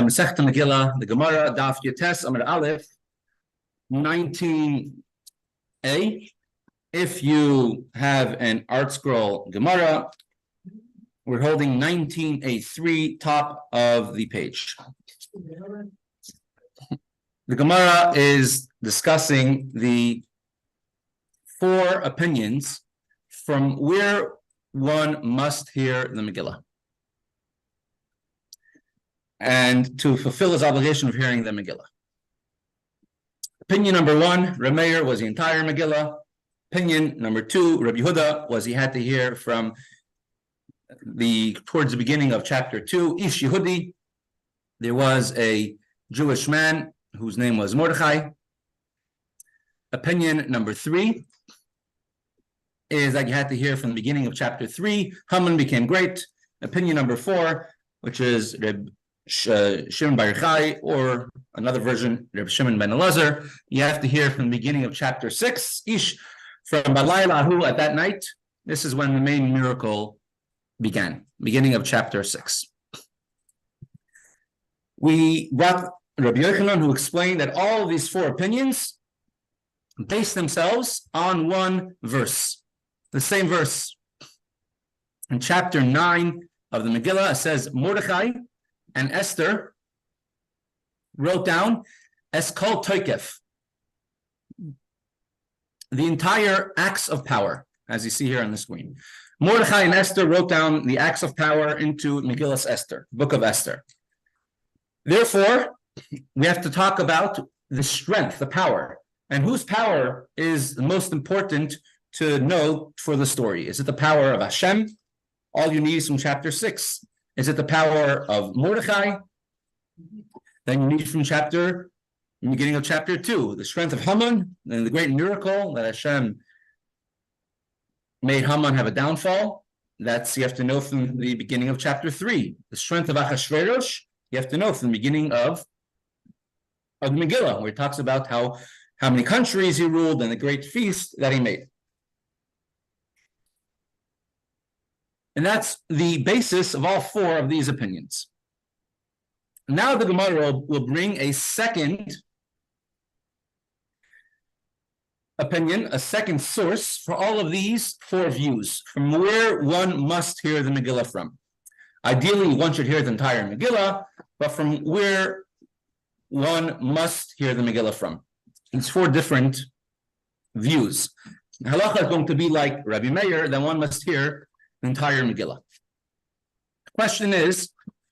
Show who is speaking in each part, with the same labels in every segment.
Speaker 1: Masechet Megillah, the Gemara, Daf Yates Amar Aleph, 19a. If you have an Art Scroll Gemara, we're holding 19a3, top of the page. The Gemara is discussing the four opinions from where one must hear the Megillah, and to fulfill his obligation of hearing the Megillah. Opinion number one, Rameir, was the entire Megillah. Opinion number two, Rabbi Yehuda, was he had to hear from towards the beginning of chapter 2. Ish Yehudi, there was a Jewish man whose name was Mordechai. Opinion number three is that you had to hear from the beginning of chapter 3. Haman became great. Opinion number 4, which is Reb Shimon Bar Yochai, or another version, Reb Shimon ben Elazar. You have to hear from the beginning of chapter 6. Ish, from Balaylahu, at that night. This is when the main miracle began, beginning of chapter 6. We brought Rabbi Yochanan, who explained that all of these four opinions base themselves on one verse, the same verse. In chapter 9 of the Megillah, it says, Mordechai and Esther wrote down Es Kol Toikef, the entire acts of power, as you see here on the screen. Mordechai and Esther wrote down the acts of power into Megillas Esther, Book of Esther. Therefore, we have to talk about the strength, the power, and whose power is the most important to know for the story. Is it the power of Hashem? All you need is from chapter 6. Is it the power of Mordechai? Then you need from the beginning of chapter 2, the strength of Haman and the great miracle that Hashem made Haman have a downfall. That's, you have to know from the beginning of chapter 3. The strength of Achashverosh, you have to know from the beginning of the Megillah, where it talks about how many countries he ruled and the great feast that he made. And that's the basis of all four of these opinions. Now the Gemara will bring a second opinion, a second source for all of these four views, from where one must hear the Megillah from. Ideally, one should hear the entire Megillah, but from where one must hear the Megillah from. It's four different views. Halacha is going to be like Rabbi Meir, then one must hear the entire Megillah. The question is,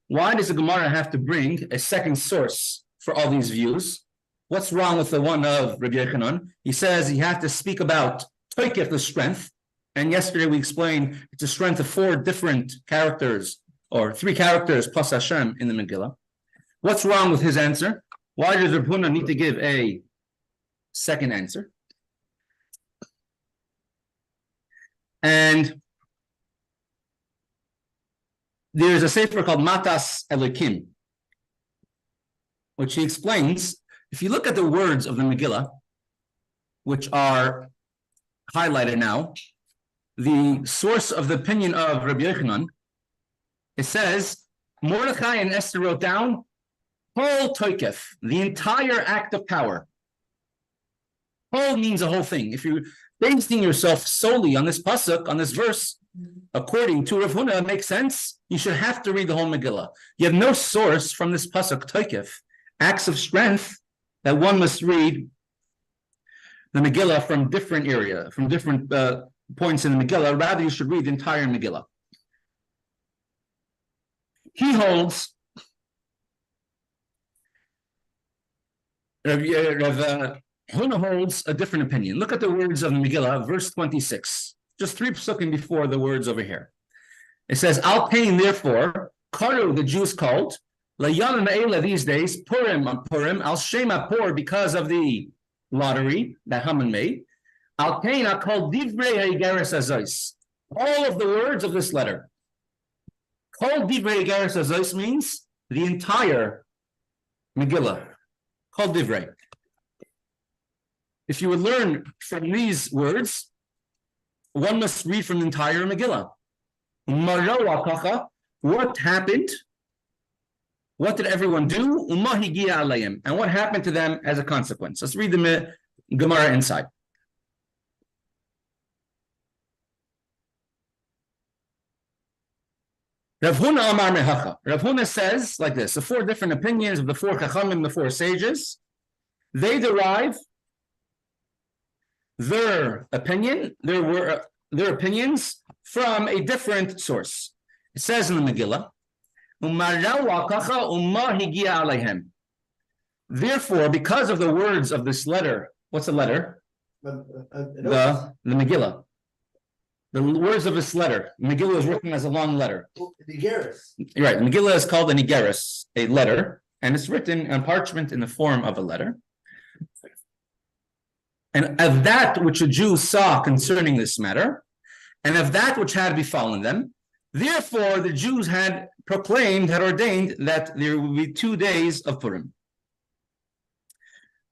Speaker 1: why does the Gemara have to bring a second source for all these views? What's wrong with the one of Rabbi Yochanan? He says you have to speak about Toikef, the strength, and yesterday we explained it's a strength of four different characters, or three characters plus Hashem in the Megillah. What's wrong with his answer? Why does Rabbi Huna need to give a second answer? And there's a sefer called Matas Elokim, which he explains. If you look at the words of the Megillah, which are highlighted now, the source of the opinion of Rabbi Yochanan, it says, Mordechai and Esther wrote down, Kol Toikef, the entire act of power. Kol means a whole thing. If you're basing yourself solely on this pasuk, on this verse, according to Rav Huna, it makes sense. You should have to read the whole Megillah. You have no source from this pasuk, Toikef, acts of strength, that one must read the Megillah from different area, from different points in the Megillah. Rather, you should read the entire Megillah. He holds, Rav Huna holds a different opinion. Look at the words of the Megillah, verse 26. Just 3 psukim before the words over here. It says, Al Pain, therefore, Karu, the Jews called, Layanim Eila, these days, Purim on Purim, Al Shema Pur, because of the lottery that Haman made. Al Pain are called Divrei Haigeres Azois. All of the words of this letter. Called Divrei Haigeres Azois means the entire Megillah. Called Divrei. If you would learn from these words, one must read from the entire Megillah. What happened What did everyone do? And what happened to them as a consequence? Let's read the Gemara inside. Rav Huna Amar Mehacha. Rav Huna says like this: the four different opinions of the four Chachamim, the four sages, they derive their opinions from a different source. It says in the Megillah, therefore, because of the words of this letter, what's the letter? The Megillah. The words of this letter. Megillah is written as a long letter.
Speaker 2: Nigeris.
Speaker 1: Right. Megillah is called a Nigeris, a letter, and it's written on parchment in the form of a letter. And of that which the Jews saw concerning this matter, and of that which had befallen them, therefore the Jews had proclaimed, had ordained that there would be 2 days of Purim.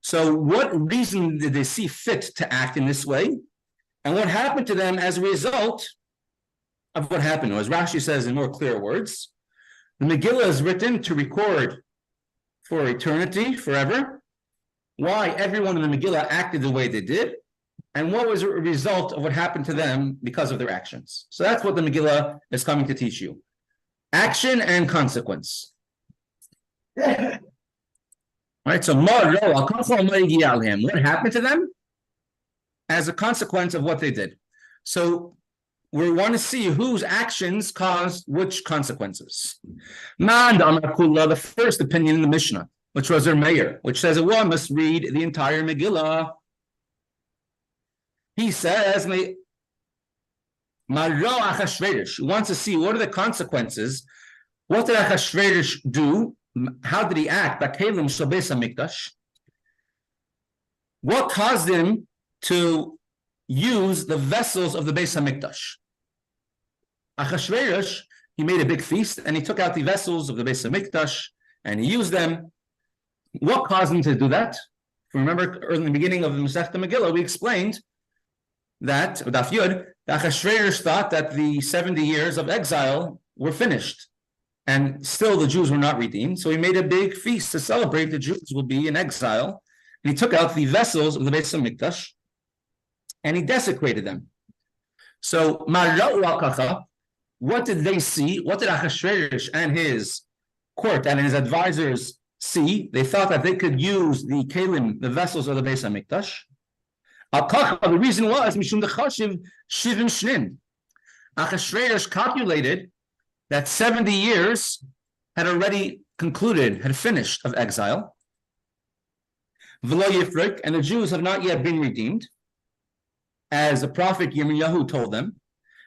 Speaker 1: So what reason did they see fit to act in this way? And what happened to them as a result of what happened? As Rashi says in more clear words, the Megillah is written to record for eternity, forever, why everyone in the Megillah acted the way they did, and what was a result of what happened to them because of their actions. So that's what the Megillah is coming to teach you. Action and consequence. Right? So what happened to them as a consequence of what they did? So we want to see whose actions caused which consequences. The first opinion in the Mishnah, which was their mayor, which says one must read the entire Megillah. He says, he wants to see what are the consequences. What did Achashverosh do? How did he act? What caused him to use the vessels of the Beis HaMikdash? Achashverosh, he made a big feast and he took out the vessels of the Beis HaMikdash and he used them. What caused him to do that? Remember, in the beginning of the Masechta Megillah, we explained that Daf Yud, Achashverosh thought that the 70 years of exile were finished, and still the Jews were not redeemed. So he made a big feast to celebrate the Jews will be in exile, and he took out the vessels of the Beis HaMikdash, and he desecrated them. So, what did they see? What did Achashverosh and his court and his advisors see? They thought that they could use the kelim, the vessels of the Beis HaMikdash. The reason was Achashverosh calculated that 70 years had already concluded, had finished of exile. And the Jews have not yet been redeemed, as the prophet Yirmiyahu told them.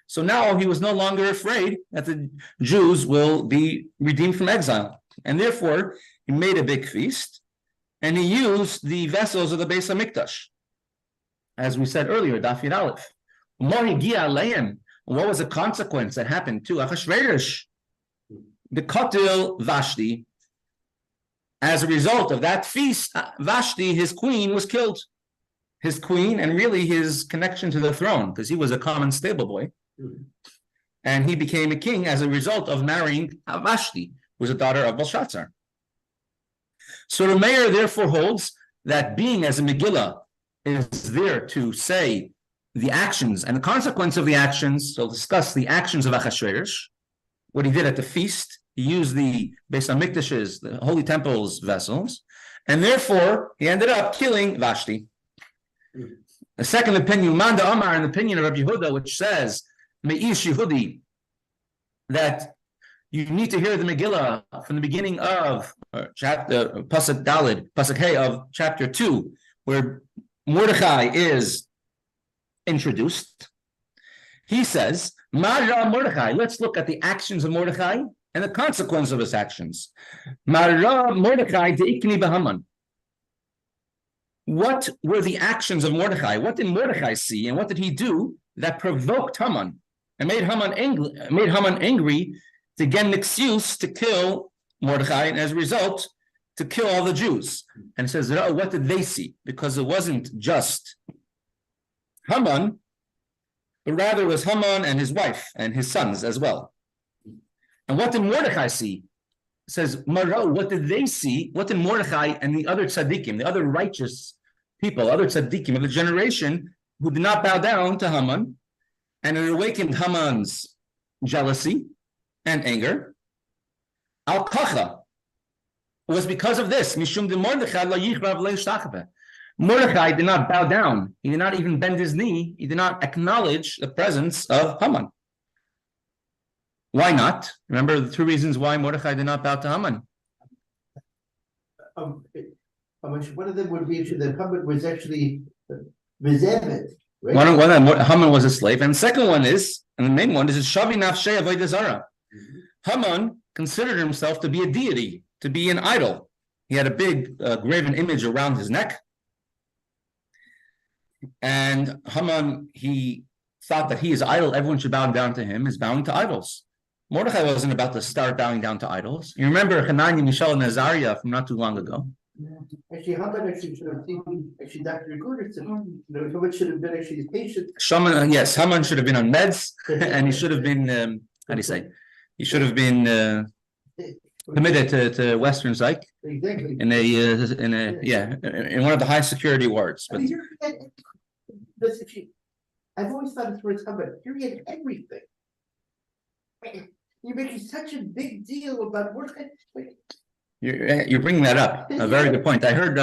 Speaker 1: So now he was no longer afraid that the Jews will be redeemed from exile. And therefore, he made a big feast, and he used the vessels of the Beis HaMikdash. As we said earlier, Daf Yud Aleph. What was the consequence that happened to Achashverosh? The Kollel Vashti. As a result of that feast, Vashti, his queen, was killed. His queen, and really his connection to the throne, because he was a common stable boy. And he became a king as a result of marrying Vashti, who was a daughter of Belshazzar. So the mayor therefore holds that being as a Megillah is there to say the actions and the consequence of the actions. So discuss the actions of Achashverosh, what he did at the feast. He used the Beis HaMikdash's, the Holy Temple's vessels, and therefore he ended up killing Vashti. The second opinion, Manda Amar, an opinion of Rabbi Yehuda, which says, Me'ish Yehudi, that you need to hear the Megillah from the beginning of chapter Pasuk Daled, Pasuk Hey of chapter 2, where Mordechai is introduced. He says, Mara Mordechai, let's look at the actions of Mordechai and the consequence of his actions. Mara Mordechai de'ikni b'Haman. What were the actions of Mordechai? What did Mordechai see and what did he do that provoked Haman and made Haman angry to get an excuse to kill Mordechai, and as a result, to kill all the Jews? And it says, what did they see? Because it wasn't just Haman, but rather it was Haman and his wife and his sons as well. And what did Mordechai see? says, Maro, what did they see? What did Mordechai and the other tzaddikim, the other righteous people, other tzaddikim of the generation who did not bow down to Haman, and it awakened Haman's jealousy and anger. Al-Kacha was because of this. Mishum de Mordechai la yichrav le'ishtachave. Mordechai did not bow down. He did not even bend his knee. He did not acknowledge the presence of Haman. Why not? Remember the two reasons why Mordechai did not bow to Haman.
Speaker 2: One of them would be that Haman was actually resentment. Right?
Speaker 1: One of them, Haman was a slave, and the second one is, and the main one is Shavi Nafshei Avodah Zarah. Haman considered himself to be a deity, to be an idol. He had a big graven image around his neck, and Haman, he thought that he is idol. Everyone should bow down to him. Is bowing to idols. Mordechai wasn't about to start bowing down to idols. You remember Hanani, Mishael, and Azariah from not too long ago.
Speaker 2: Actually, Haman should have taken, Dr. Gurderson, Haman should have been actually his patient.
Speaker 1: Yes, Haman should have been on meds, and he should have been, how do you say? He should have been committed to Western Psych.
Speaker 2: Exactly.
Speaker 1: In one of the high security wards. But
Speaker 2: I've always thought it's worth Haman. Here he had everything. You're making such a big deal about work.
Speaker 1: You're bringing that up. A very good point. I heard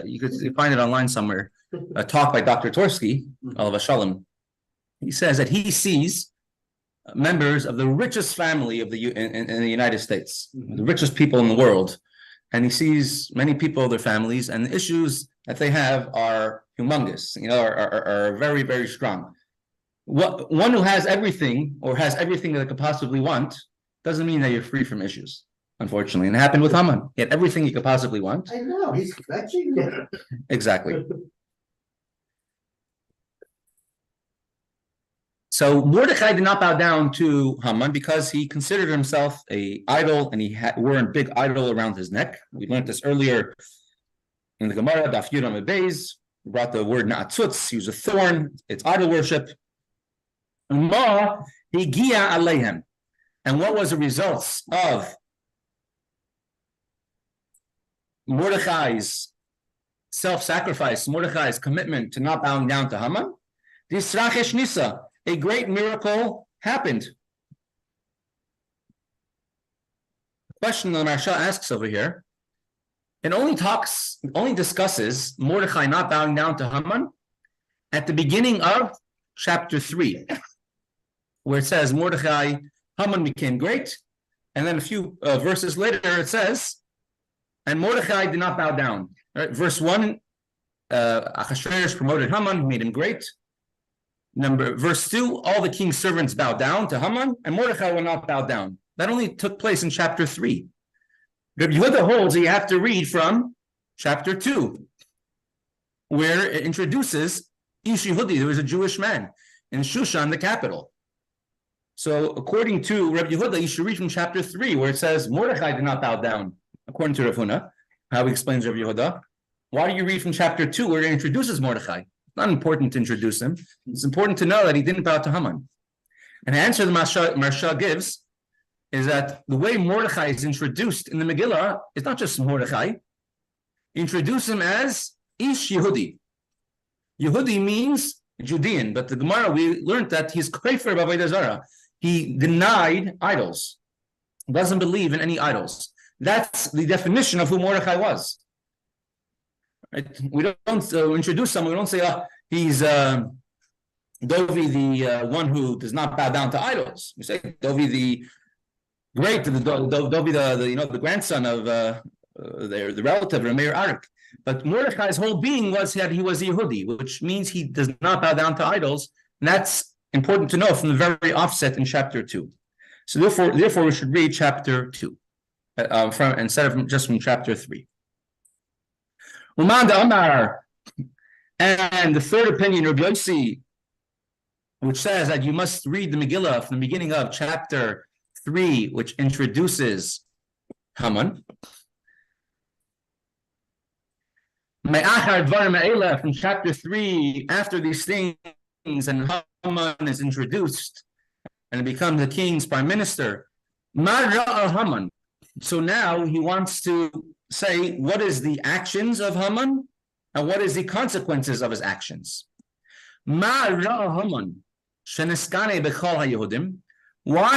Speaker 1: you could find it online somewhere. A talk by Dr. Torsky, Alav Shalom. He says that he sees members of the richest family of in the United States, the richest people in the world, and he sees many people of their families, and the issues that they have are humongous. Are very, very strong. One who has everything or has everything that they could possibly want doesn't mean that you're free from issues, unfortunately. And it happened with Haman. He had everything he could possibly want.
Speaker 2: I know, he's clutching it.
Speaker 1: Exactly. So Mordechai did not bow down to Haman because he considered himself an idol, and he wore a big idol around his neck. We learned this earlier in the Gemara, Daf Yud Amud Beis. We brought the word na'atzutz, use a thorn. It's idol worship. Ma higia aleihem. And what was the results of Mordechai's self-sacrifice, Mordechai's commitment to not bowing down to Haman? Disrachesh nisa, a great miracle happened. The question that Marsha asks over here, it only discusses Mordechai not bowing down to Haman at the beginning of chapter 3, where it says Haman became great, and then a few verses later it says, and Mordechai did not bow down. Right? Verse 1, Achashverosh promoted Haman, made him great. Verse 2, all the king's servants bowed down to Haman, and Mordechai will not bow down. That only took place in chapter 3. Rabbi Yehuda holds that you have to read from chapter 2, where it introduces Ish Yehudi. There was a Jewish man in Shushan, the capital. So according to Rabbi Yehuda, you should read from chapter 3, where it says Mordechai did not bow down. According to Rav Huna, how he explains Rabbi Yehuda. Why do you read from chapter 2, where it introduces Mordechai? It's not important to introduce him. It's important to know that he didn't bow to Haman. And the answer the Marsha gives is that the way Mordechai is introduced in the Megillah is not just Mordechai. Introduce him as Ish Yehudi. Yehudi means Judean, but the Gemara, we learned that he's Kaifer b'Avodah Zarah. He denied idols. He doesn't believe in any idols. That's the definition of who Mordechai was. Right? We don't introduce someone. We don't say, he's Dovi, the one who does not bow down to idols. We say Dovi the great, Dovi the grandson of the relative of Meir Arik. But Mordechai's whole being was that he was a Yehudi, which means he does not bow down to idols, and that's important to know from the very offset in chapter 2. So therefore, we should read chapter 2 instead of just from chapter 3. Uman Amar, and the third opinion, Rabbi Yossi, which says that you must read the Megillah from the beginning of chapter 3, which introduces Haman. From chapter 3, after these things, and Haman is introduced and becomes the king's prime minister. Haman. So now he wants to say what is the actions of Haman and what is the consequences of his actions. Why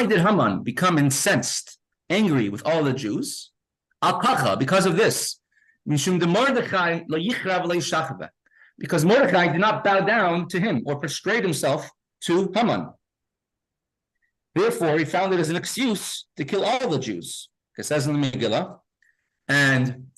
Speaker 1: did Haman become incensed, angry with all the Jews? Because of this. Because Mordechai did not bow down to him or prostrate himself to Haman. Therefore, he found it as an excuse to kill all the Jews. It says in the Megillah, and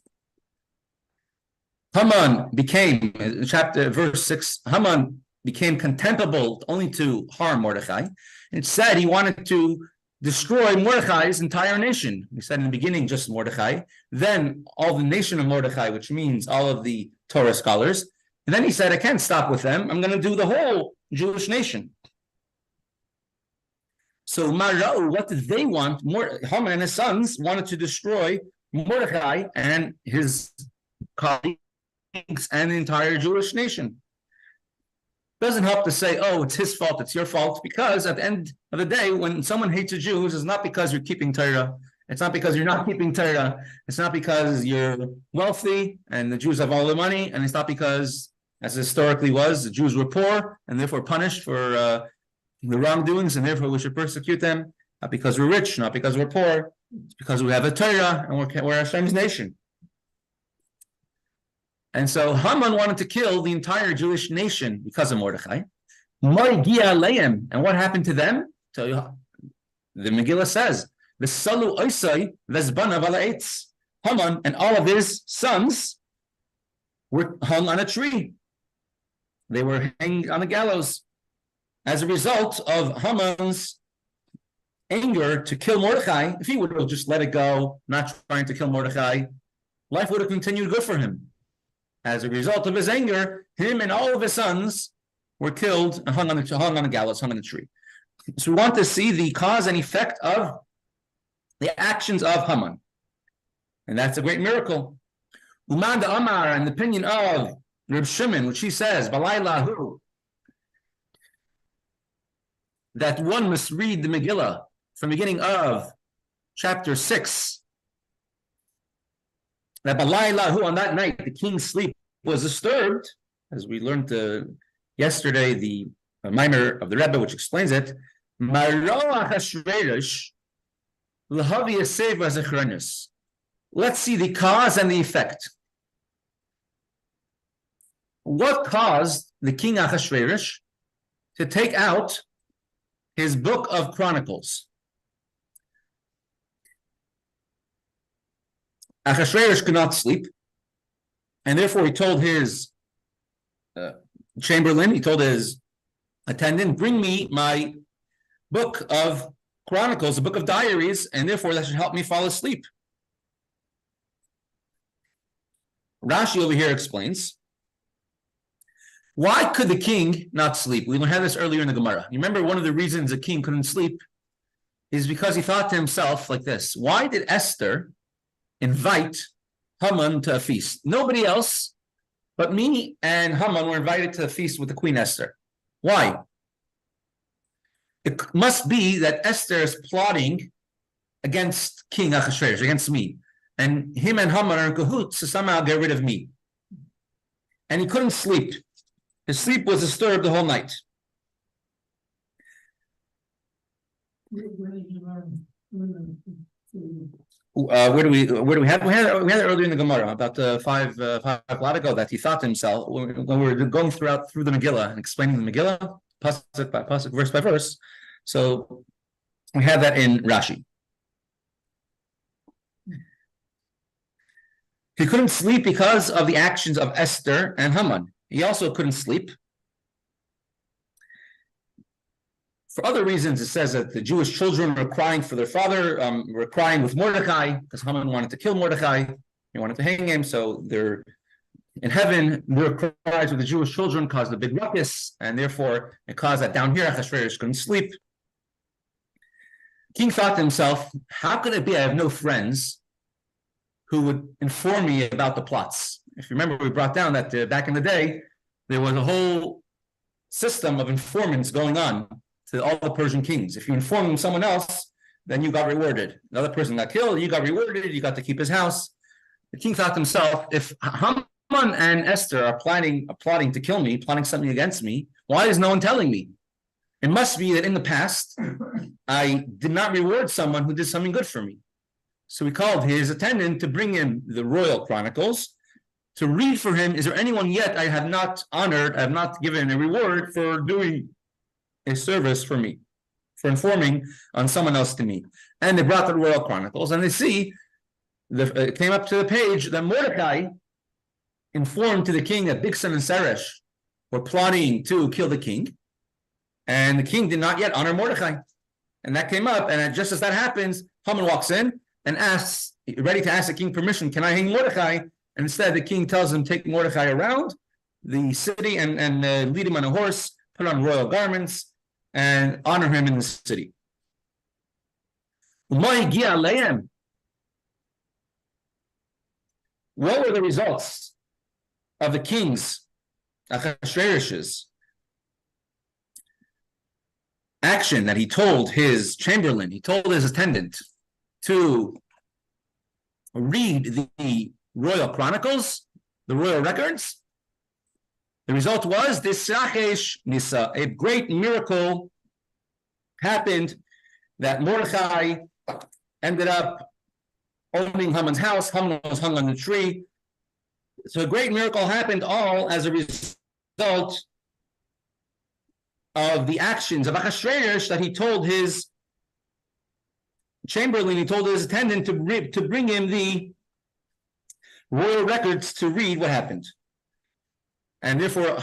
Speaker 1: Haman became, verse 6, Haman became contemptible only to harm Mordechai. It said he wanted to destroy Mordechai's entire nation. He said in the beginning just Mordechai, then all the nation of Mordechai, which means all of the Torah scholars. And then he said, I can't stop with them. I'm going to do the whole Jewish nation. So Mara'u, what did they want? Haman and his sons wanted to destroy Mordechai and his colleagues and the entire Jewish nation. Doesn't help to say, oh, it's his fault, it's your fault, because at the end of the day, when someone hates the Jews, it's not because you're keeping Torah. It's not because you're not keeping Torah. It's not because you're wealthy and the Jews have all the money, and it's not because, as historically was, the Jews were poor and therefore punished for the wrongdoings, and therefore we should persecute them, not because we're rich, not because we're poor. It's because we have a Torah and we're Hashem's nation. And so Haman wanted to kill the entire Jewish nation because of Mordechai. And what happened to them? Tell you, the Megillah says, the Salu Oisai Vesbana Valaetz. Haman and all of his sons were hung on a tree. They were hanged on the gallows as a result of Haman's anger to kill Mordechai. If he would have just let it go, not trying to kill Mordechai, life would have continued good for him. As a result of his anger, him and all of his sons were killed and hung on the gallows, hung on the tree. So we want to see the cause and effect of the actions of Haman. And that's a great miracle. Uman da Amar, and the opinion of Reb Shimon, which he says, Balaylahu, that one must read the Megillah from the beginning of chapter 6. That Balaylahu, on that night, the king's sleep was disturbed, as we learned yesterday, the Maimer of the Rebbe, which explains it. Let's see the cause and the effect. What caused the king Achashverosh to take out his book of Chronicles? Achashverosh could not sleep, and therefore he told his chamberlain, he told his attendant, bring me my book of Chronicles, the book of diaries, and therefore that should help me fall asleep. Rashi over here explains, why could the king not sleep? We had this earlier in the Gemara. You remember one of the reasons the king couldn't sleep is because he thought to himself like this, why did Esther invite Haman to a feast? Nobody else but me and Haman were invited to a feast with the Queen Esther. Why? It must be that Esther is plotting against King Achashverosh, against me. And him and Haman are in cahoots to somehow get rid of me. And he couldn't sleep. His sleep was disturbed the whole night. Where do we have? We had it earlier in the Gemara about five lot ago that he thought to himself when we were going through the Megillah and explaining the Megillah pasuk by pasuk, verse by verse. So we have that in Rashi. He couldn't sleep because of the actions of Esther and Haman. He also couldn't sleep for other reasons. It says that the Jewish children were crying for their father, were crying with Mordechai, because Haman wanted to kill Mordechai. He wanted to hang him, so they're in heaven, their cries with the Jewish children caused a big ruckus, and therefore it caused that down here Achashverosh couldn't sleep. King thought to himself, how could it be I have no friends who would inform me about the plots? If you remember, we brought down that back in the day, there was a whole system of informants going on to all the Persian kings. If you inform someone else, then you got rewarded. Another person got killed, you got rewarded, you got to keep his house. The king thought to himself, if Haman and Esther are plotting to kill me, plotting something against me, why is no one telling me? It must be that in the past, I did not reward someone who did something good for me. So he called his attendant to bring him the royal chronicles, to read for him, is there anyone yet I have not honored, I have not given a reward for doing a service for me, for informing on someone else to me? And they brought the royal chronicles, and they see, it came up to the page that Mordecai informed to the king that Bigsan and Seresh were plotting to kill the king, and the king did not yet honor Mordecai. And that came up, and just as that happens, Haman walks in and asks, ready to ask the king permission, can I hang Mordecai? And instead, the king tells him, take Mordecai around the city and lead him on a horse, put on royal garments, and honor him in the city. What were the results of the king's, Achashverosh's, action that he told his chamberlain, he told his attendant to read the royal chronicles, the royal records? The result was this Nisa, a great miracle happened, that Mordecai ended up owning Haman's house. Haman was hung on the tree. So a great miracle happened, all as a result of the actions of Achashverosh, that he told his chamberlain, he told his attendant to bring him the royal records to read what happened. And therefore,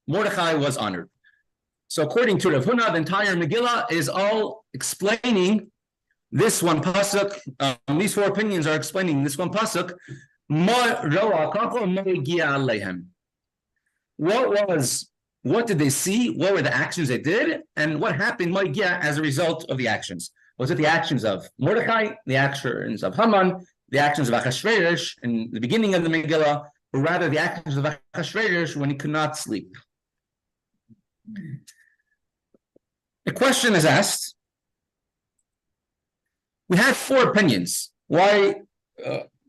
Speaker 1: Mordecai was honored. So according to Rav Huna, the entire Megillah is all explaining this one pasuk. These four opinions are explaining this one pasuk. What did they see? What were the actions they did? And what happened as a result of the actions? Was it the actions of Mordecai, the actions of Haman, the actions of Achashverosh in the beginning of the Megillah, or rather the actions of Achashverosh when he could not sleep? The question is asked. We have four opinions. Why?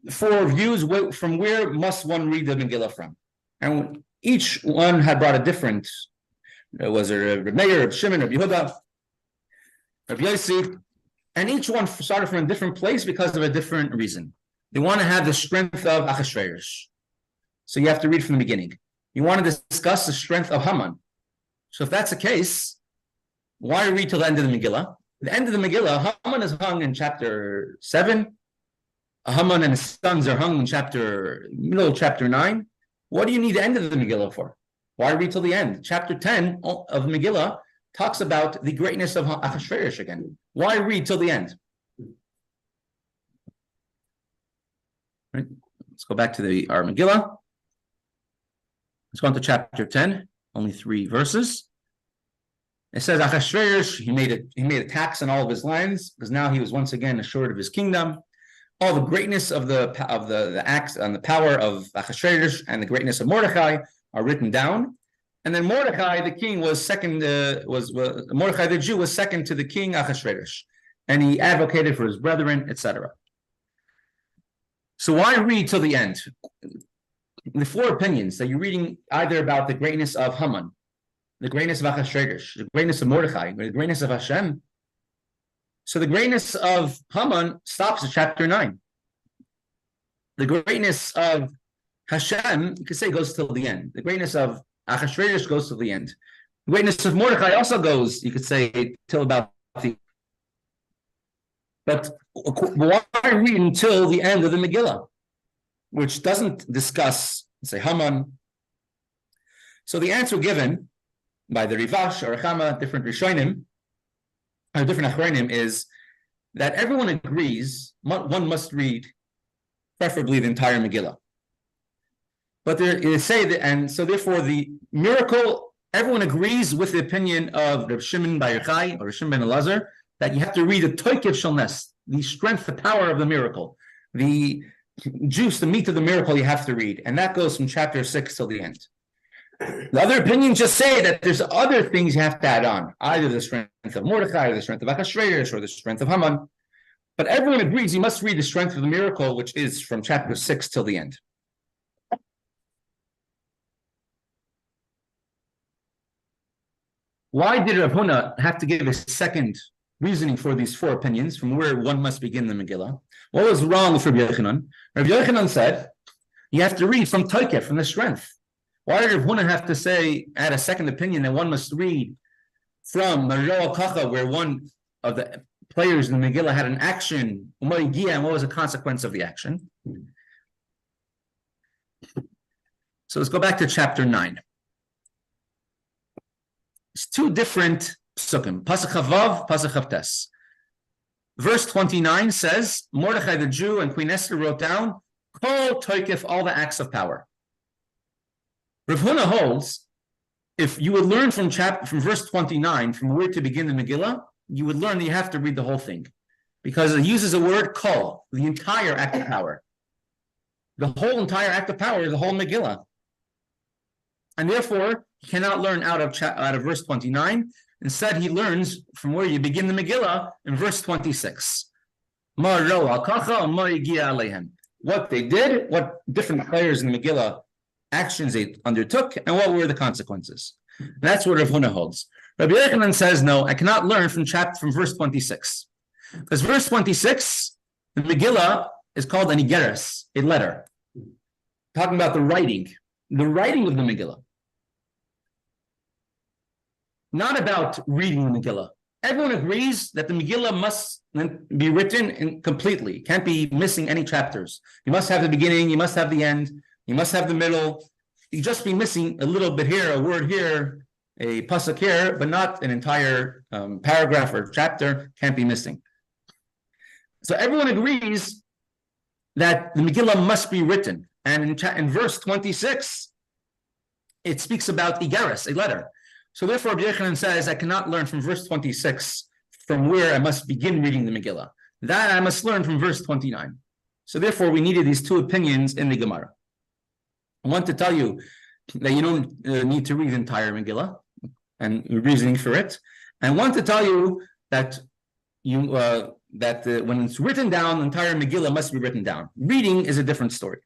Speaker 1: Four views. From where must one read the Megillah from? And each one had brought a different. Was it Reb Meir, Reb Shimon, Reb Yehuda, Reb Yossi? And each one started from a different place because of a different reason. They want to have the strength of Achashverosh. So you have to read from the beginning. You want to discuss the strength of Haman. So if that's the case, why read till the end of the Megillah? At the end of the Megillah, Haman is hung in chapter 7. Haman and his sons are hung in middle of chapter 9. What do you need the end of the Megillah for? Why read till the end? Chapter 10 of Megillah talks about the greatness of Achashverosh again. Why read till the end? Right. Let's go back to our Megillah. Let's go on to chapter 10, only 3 verses. It says Achashverosh, he made a tax on all of his lands, because now he was once again assured of his kingdom. All the greatness of the acts and the power of Achashverosh and the greatness of Mordecai are written down. And then Mordecai, the king, was second. Mordecai the Jew was second to the king Achashverosh, and he advocated for his brethren, etc. So why read till the end? The four opinions that you're reading either about the greatness of Haman, the greatness of Achashverosh, the greatness of Mordecai, the greatness of Hashem. So the greatness of Haman stops at chapter 9. The greatness of Hashem, you could say, goes till the end. The greatness of Achashverosh goes till the end. The greatness of Mordecai also goes, you could say, till about the. But why read until the end of the Megillah, which doesn't discuss, say, Haman? So the answer given by the Rivash or Chama, different Rishonim, or different Achronim, is that everyone agrees one must read preferably the entire Megillah. But they say that, and so therefore the miracle, everyone agrees with the opinion of Reb Shimon Bar Yochai or Reb Shimon ben Elazar, that you have to read the Toikev Shalnes, the strength, the power of the miracle, the juice, the meat of the miracle you have to read. And that goes from chapter 6 till the end. The other opinions just say that there's other things you have to add on, either the strength of Mordechai, or the strength of Achashverosh, or the strength of Haman. But everyone agrees you must read the strength of the miracle, which is from chapter 6 till the end. Why did Rav Huna have to give a second reasoning for these four opinions from where one must begin the Megillah? What was wrong with Rabbi Yochanan? Rabbi Yochanan said, you have to read from Toikef, from the strength. Why did Rav Huna have to say, add a second opinion that one must read from Marjoa Kacha, where one of the players in the Megillah had an action, and what was the consequence of the action? So let's go back to chapter 9. It's two different psukim, Pasuk Chavav, Pasuk Chavtes. Verse 29 says, Mordechai the Jew and Queen Esther wrote down, Kol Toikef, all the acts of power. Rav Huna holds, if you would learn from verse 29, from where to begin the Megillah, you would learn that you have to read the whole thing. Because it uses the word kol, the entire act of power. The whole entire act of power is the whole Megillah. And therefore, he cannot learn out of verse 29. Instead, he learns from where you begin the Megillah in verse 26. What they did, what different players in the Megillah actions they undertook, and what were the consequences. And that's what Rav Huna holds. Rabbi Yochanan says, no, I cannot learn from verse 26. Because verse 26, the Megillah is called an igeres, a letter. Talking about the writing of the Megillah. Not about reading the Megillah. Everyone agrees that the Megillah must be written completely. Can't be missing any chapters. You must have the beginning, you must have the end, you must have the middle. You just be missing a little bit here, a word here, a pasuk here, but not an entire paragraph or chapter. Can't be missing. So everyone agrees that the Megillah must be written. And in verse 26, it speaks about igeres, a letter. So therefore, Rabbi Yochanan says, I cannot learn from verse 26 from where I must begin reading the Megillah. That I must learn from verse 29. So therefore, we needed these two opinions in the Gemara. I want to tell you that you don't need to read the entire Megillah and reasoning for it. And I want to tell you that when it's written down, the entire Megillah must be written down. Reading is a different story.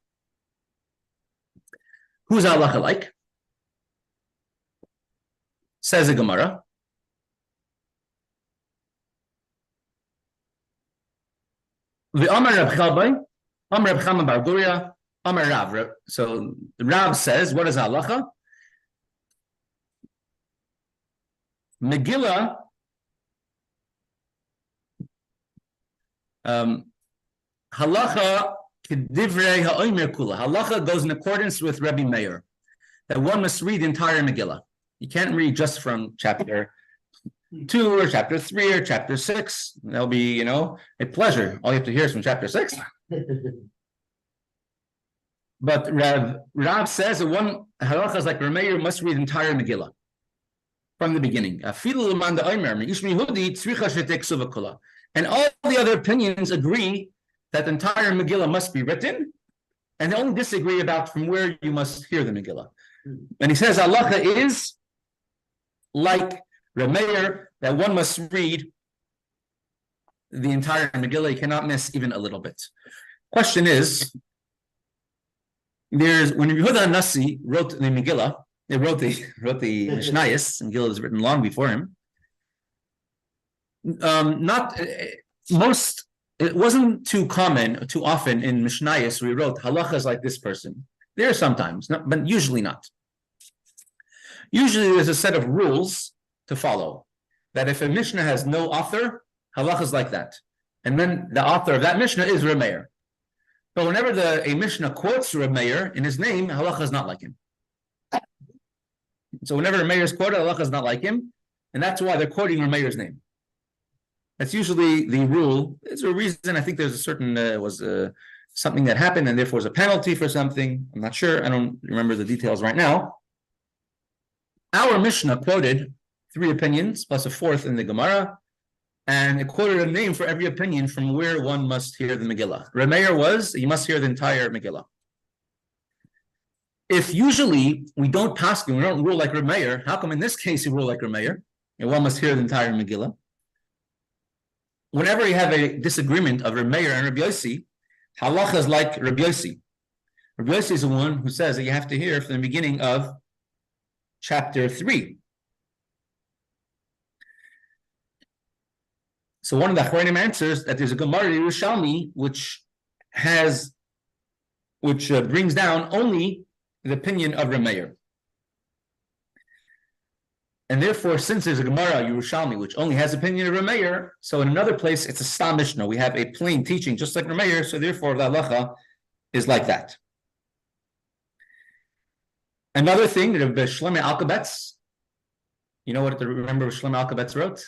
Speaker 1: Who's halacha like? Says the Gemara. The Amar Reb Chalbai, Amar Reb Chama Bar Guria, Amar Rav. So Rav says, what is halacha? Megillah, halacha kedivrei ha'omer kula. Halacha goes in accordance with Rabbi Meir, that one must read the entire Megillah. You can't read just from chapter 2 or chapter 3 or chapter 6. That'll be, a pleasure. All you have to hear is from chapter 6. But Rav says that one halacha is like Rameir must read the entire Megillah from the beginning. And all the other opinions agree that the entire Megillah must be written, and they only disagree about from where you must hear the Megillah. And he says halacha is like Rameir, that one must read the entire Megillah. You cannot miss even a little bit. Question is, when Yehuda Nasi wrote the Megillah, they wrote the Mishnayos. Megillah was written long before him. It wasn't too often in Mishnayos we wrote halachas like this person. There are sometimes, but usually not. Usually there's a set of rules to follow. That if a Mishnah has no author, halachas like that. And then the author of that Mishnah is Rameir. But whenever a Mishnah quotes Rameir in his name, halacha is not like him. So whenever Rameir is quoted, halacha is not like him. And that's why they're quoting Rameir's name. That's usually the rule. There's a reason. I think there's a certain, something that happened and therefore was a penalty for something. I'm not sure. I don't remember the details right now. Our Mishnah quoted 3 opinions plus a 4th in the Gemara, and it quoted a name for every opinion from where one must hear the Megillah. Rameir was, you must hear the entire Megillah. if usually we don't paskin, we don't rule like Reb Meir, how come in this case you rule like Reb Meir? And one must hear the entire Megillah. Whenever you have a disagreement of Reb Meir and Reb Yossi, halacha is like Reb Yossi. Reb Yossi is the one who says that you have to hear from the beginning of chapter 3. So one of the Achronim answers that there's a Gemara Yerushalmi which brings down only the opinion of Reb Meir. And therefore, since there's a Gemara Yerushalmi which only has opinion of Reb Meir, so in another place it's a Stam Mishnah. We have a plain teaching just like Reb Meir, so therefore the halacha is like that. Another thing that Rabbi Shlomo Alkabetz, you know what? Remember Shlomo Alkabetz wrote?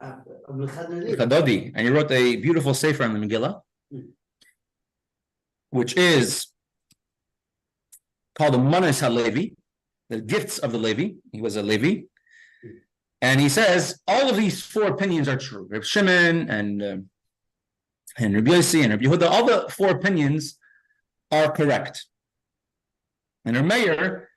Speaker 1: Chadodi, and he wrote a beautiful sefer on the Megillah, which is called the Manas HaLevi, the gifts of the Levi. He was a Levi, and he says all of these 4 opinions are true. Reb Shimon and Rabbi Yossi and Rabbi Yehuda, all the 4 opinions are correct. And Reb Meir,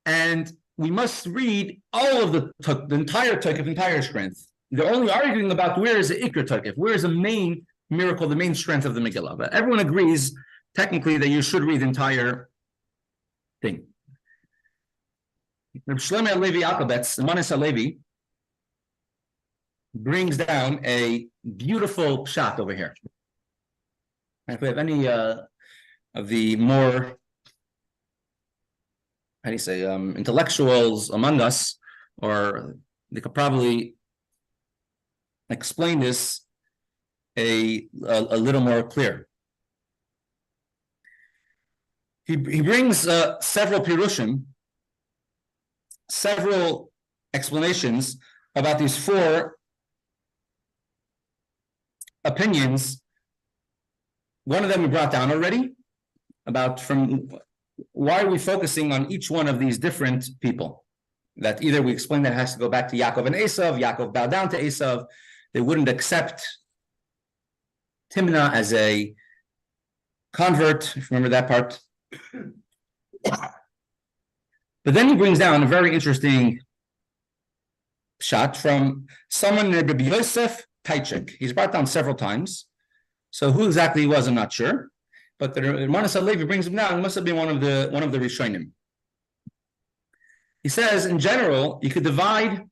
Speaker 1: and we must read all of the entire Tokef, entire strength. They're only arguing about where is the Ikr Tokef, where is the main miracle, the main strength of the Megillah. But everyone agrees, technically, that you should read the entire thing. Reb Shlomo Alevi Alkabetz, the Manas HaLevi, brings down a beautiful pshat over here. And if we have any of the more, how do you say, intellectuals among us, or they could probably explain this a little more clear. He brings several pirushim, several explanations about these 4 opinions. One of them we brought down already, about from why are we focusing on each one of these different people? That either we explain that it has to go back to Yaakov and Esav, Yaakov bowed down to Esav, they wouldn't accept Timnah as a convert, if you remember that part. But then he brings down a very interesting shot from someone named Rabbi Yosef Taichik. He's brought down several times. So who exactly he was, I'm not sure. But the Manas HaLevi brings him down. It must have been one of the Rishonim. He says, in general, you could divide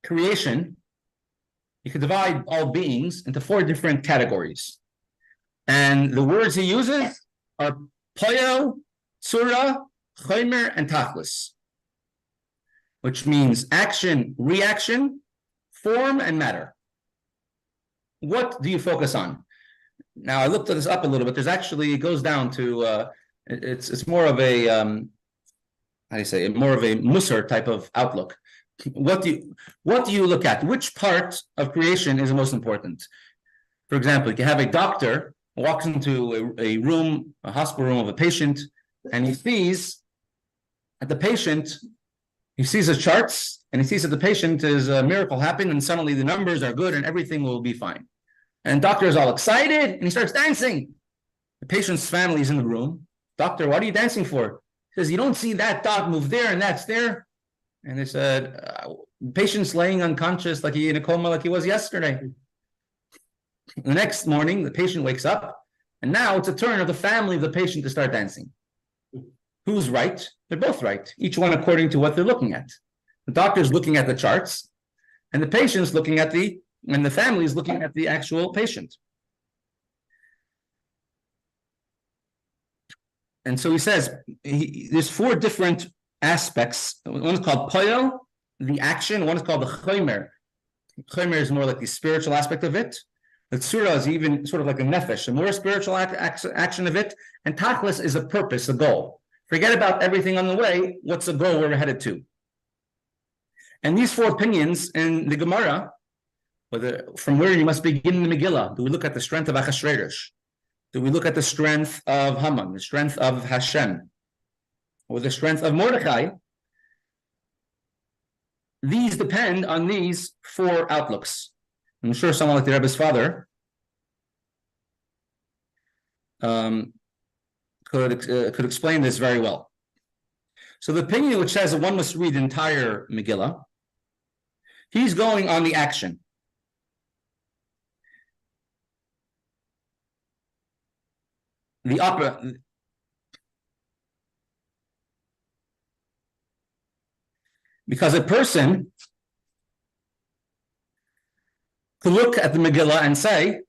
Speaker 1: creation, you could divide all beings into 4 different categories. And the words he uses are Poyel, Tzura, Chomer, and Tachlis, which means action, reaction, form, and matter. What do you focus on? Now, I looked this up a little bit. There's actually, it goes down to, it's more of a, how do you say, more of a Musar type of outlook. What do you look at? Which part of creation is the most important? For example, you can have a doctor walks into a room, a hospital room of a patient, and he sees at the patient, he sees the charts, and he sees that the patient is a miracle happening, and suddenly the numbers are good and everything will be fine. And the doctor is all excited, and he starts dancing. The patient's family is in the room. Doctor, what are you dancing for? He says, you don't see that dot move there and that's there? And they said, patient's laying unconscious like he in a coma like he was yesterday. The next morning, the patient wakes up, and now it's a turn of the family of the patient to start dancing. Who's right? They're both right, each one according to what they're looking at. The doctor's looking at the charts, and the patient's looking at and the family is looking at the actual patient. And so he says, there's 4 different aspects. One is called Poyel, the action. One is called the Chomer. Chomer is more like the spiritual aspect of it. The Tzura is even sort of like a nefesh, a more spiritual action of it. And Tachlis is a purpose, a goal. Forget about everything on the way. What's the goal we're headed to? And these 4 opinions in the Gemara, from where you must begin in the Megillah, do we look at the strength of Achashverosh? Do we look at the strength of Haman, the strength of Hashem, or the strength of Mordechai? These depend on these 4 outlooks. I'm sure someone like the Rebbe's father could explain this very well. So the opinion which says that one must read the entire Megillah, he's going on the action. The upper, because a person could look at the Megillah and say,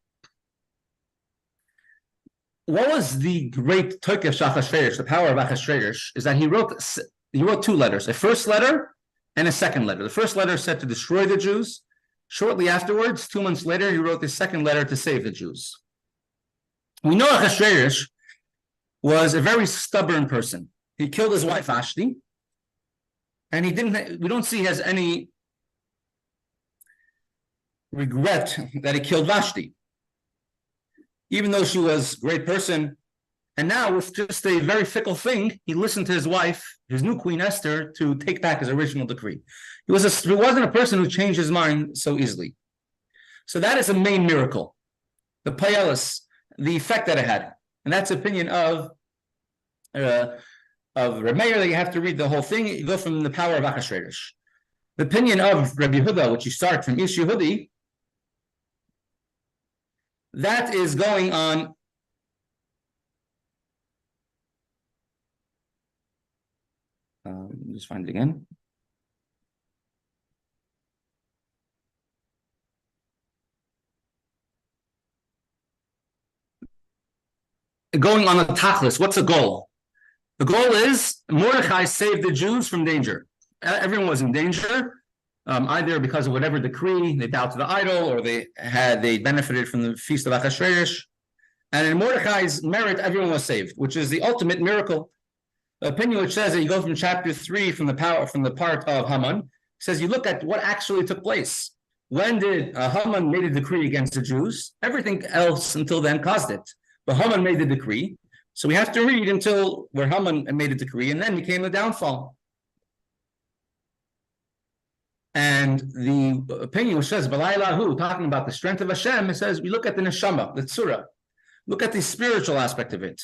Speaker 1: what was the great Tokef Shachashverish, the power of Achashverish, is that he wrote two letters, a first letter and a second letter. The first letter said to destroy the Jews. Shortly afterwards, 2 months later, he wrote the second letter to save the Jews. We know Achashverish was a very stubborn person. He killed his wife Vashti, and we don't see he has any regret that he killed Vashti, even though she was a great person. And now, with just a very fickle thing, he listened to his wife, his new Queen Esther, to take back his original decree. He wasn't a person who changed his mind so easily. So that is a main miracle, the payalis, the effect that it had. And that's the opinion of Reb Meir, that you have to read the whole thing. You go from the power of Achashverosh. The opinion of Rabbi Yehuda, which you start from Ish Yehudi, that is going on. Just find it again. Going on the tachlis, what's the goal? The goal is Mordechai saved the Jews from danger. Everyone was in danger, either because of whatever decree, they bowed to the idol, or they benefited from the feast of Achashverosh. And in Mordechai's merit, everyone was saved, which is the ultimate miracle. The opinion which says that you go from chapter 3 from the part of Haman, says you look at what actually took place. When did Haman made a decree against the Jews? Everything else until then caused it. But Haman made the decree. So we have to read until where Haman made a decree, and then came the downfall. And the opinion which says, Balaylahu, talking about the strength of Hashem, it says we look at the neshama, the tzura. Look at the spiritual aspect of it.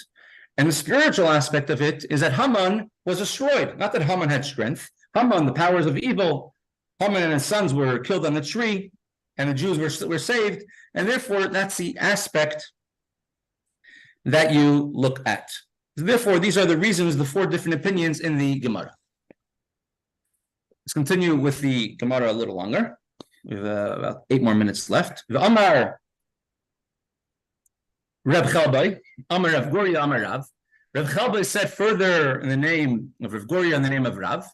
Speaker 1: And the spiritual aspect of it is that Haman was destroyed. Not that Haman had strength. Haman, the powers of evil, Haman and his sons were killed on the tree, and the Jews were saved. And therefore, that's the aspect that you look at. Therefore, these are the reasons, the 4 different opinions in the Gemara. Let's continue with the Gemara a little longer. We have about 8 more minutes left. The Amar Reb Chalbai, Amar Rav Goria, Amar Rav. Reb Chalbai said further in the name of Rav Goria, in the name of Rav,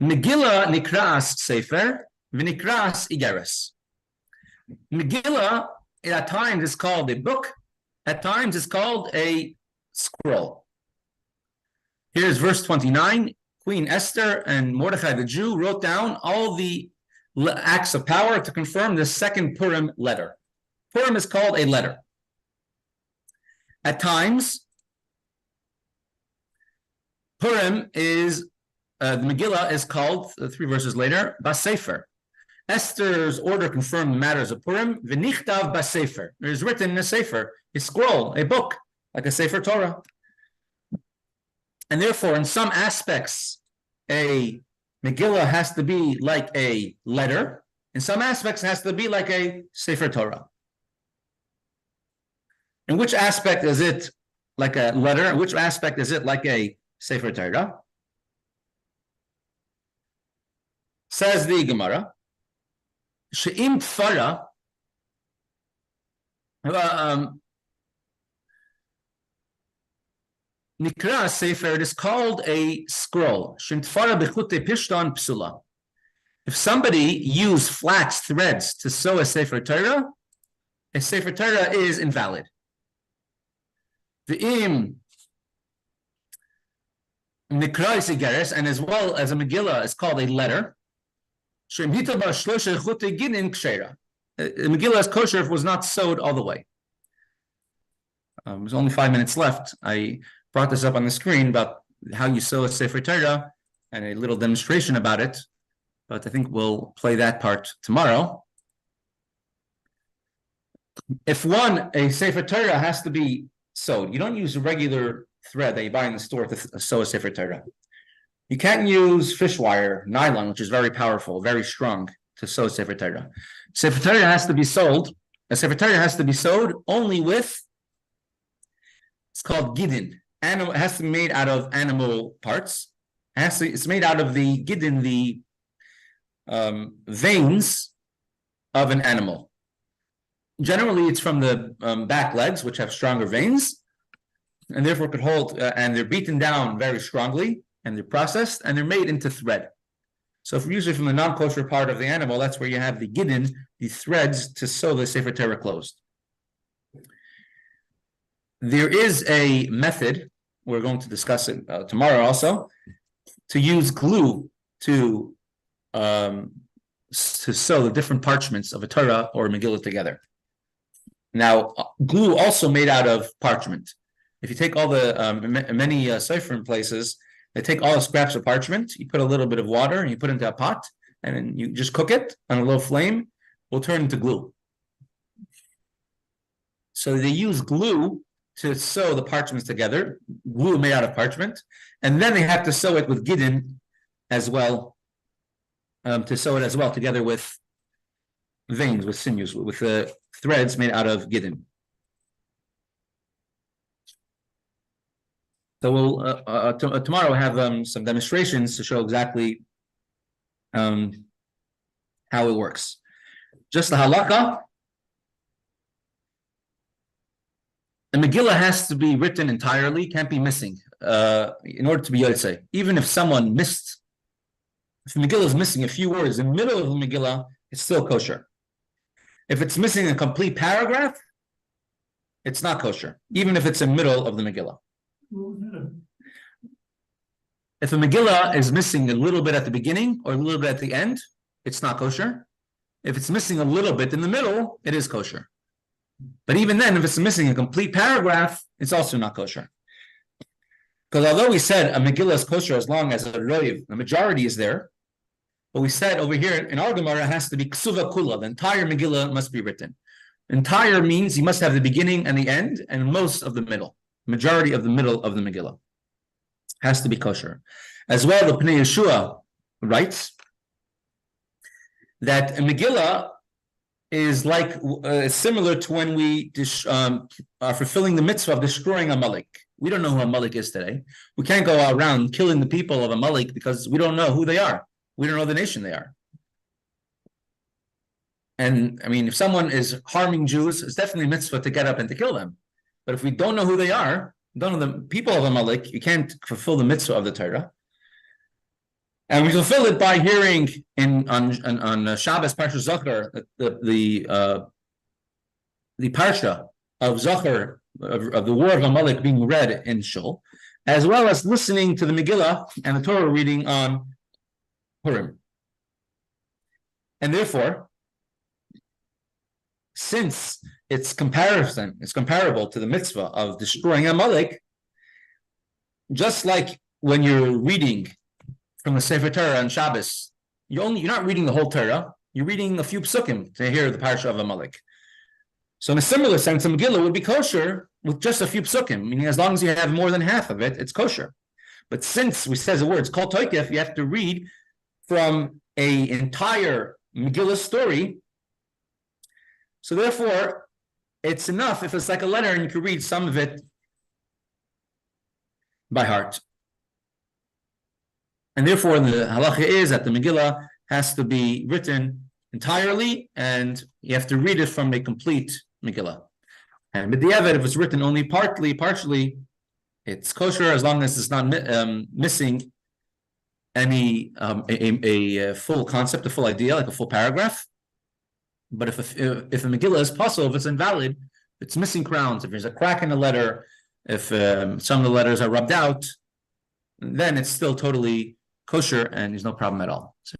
Speaker 1: Megillah nikras sefer, v'nikras igeres. Megillah, at times, is called a book. At times, it's called a scroll. Here's verse 29. Queen Esther and Mordechai the Jew wrote down all the acts of power to confirm the second Purim letter. Purim is called a letter. At times, Purim is, the Megillah is called, 3 verses later, Basefer. Esther's order confirmed the matters of Purim. V'nichtav basefer. It is written in a sefer, a scroll, a book, like a Sefer Torah. And therefore, in some aspects, a Megillah has to be like a letter. In some aspects, it has to be like a Sefer Torah. In which aspect is it like a letter? In which aspect is it like a Sefer Torah? Says the Gemara, She'im Tfara, Nikra Sefer, it is called a scroll. She'im Tfara b'chute pishtan psula. If somebody used flax threads to sew a Sefer Torah is invalid. V'im Nikra Igeres, and as well as a Megillah is called a letter. The Megillah is kosher if it was not sewed all the way. There's only 5 minutes left. I brought this up on the screen about how you sew a Sefer Torah and a little demonstration about it, but I think we'll play that part tomorrow. If a Sefer Torah has to be sewed. You don't use a regular thread that you buy in the store to sew a Sefer Torah. You can't use fish wire, nylon, which is very powerful, very strong, to sew Sefer Torah. Sefer Torah has to be sold. A Sefer Torah has to be sewed only with, it's called gidin. It has to be made out of animal parts. It's made out of the gidin, the veins of an animal. Generally, it's from the back legs, which have stronger veins, and therefore could hold, and they're beaten down very strongly, and they're processed, and they're made into thread. So if usually from the non-kosher part of the animal, that's where you have the gidin, the threads to sew the Sefer Torah closed. There is a method, we're going to discuss it tomorrow also, to use glue to sew the different parchments of a Torah or a Megillah together. Now, glue also made out of parchment. If you take all the many Sefer places, they take all the scraps of parchment, you put a little bit of water, and you put it into a pot, and then you just cook it on a low flame, will turn into glue. So they use glue to sew the parchments together, glue made out of parchment, and then they have to sew it with gidin as well, to sew it as well together with veins, with sinews, with the threads made out of gidin. So we'll tomorrow have some demonstrations to show exactly how it works. Just the halakha. The Megillah has to be written entirely, can't be missing, in order to be yotzei. Even if someone missed, if the Megillah is missing a few words in the middle of the Megillah, it's still kosher. If it's missing a complete paragraph, it's not kosher, even if it's in the middle of the Megillah. If a Megillah is missing a little bit at the beginning or a little bit at the end, it's not kosher. If it's missing a little bit in the middle, it is kosher. But even then, if it's missing a complete paragraph, it's also not kosher. Because although we said a Megillah is kosher as long as a roiv, the majority is there, but we said over here in our Gemara, it has to be ksuva kula, the entire Megillah must be written. Entire means you must have the beginning and the end and most of the middle. Majority of the middle of the Megillah has to be kosher. As well, the Pnei Yeshua writes that a Megillah is like similar to when we are fulfilling the mitzvah of destroying Amalek. We don't know who Amalek is today. We can't go around killing the people of Amalek because we don't know who they are. We don't know the nation they are. And I mean, if someone is harming Jews, it's definitely a mitzvah to get up and to kill them. But if we don't know who they are, don't know the people of Amalek, you can't fulfill the mitzvah of the Torah. And we fulfill it by hearing on Shabbos Parsha Zachar the Parsha of Zachar of the war of Amalek being read in Shul, as well as listening to the Megillah and the Torah reading on Purim. And therefore, since it's comparable to the mitzvah of destroying Amalek, just like when you're reading from the Sefer Torah on Shabbos, you're not reading the whole Torah, you're reading a few psukim to hear the Parsha of Amalek. So in a similar sense, a Megillah would be kosher with just a few psukim, meaning as long as you have more than half of it, it's kosher. But since we says the words kol toikef, you have to read from an entire Megillah story. So therefore, it's enough if it's like a letter and you can read some of it by heart. And therefore, the halacha is that the Megillah has to be written entirely, and you have to read it from a complete Megillah. And b'diavad, if it's written only partially, it's kosher as long as it's not missing any a full concept, a full idea, like a full paragraph. But if a Megillah is possible, if it's invalid, if it's missing crowns, if there's a crack in the letter, if some of the letters are rubbed out, then it's still totally kosher and there's no problem at all. So,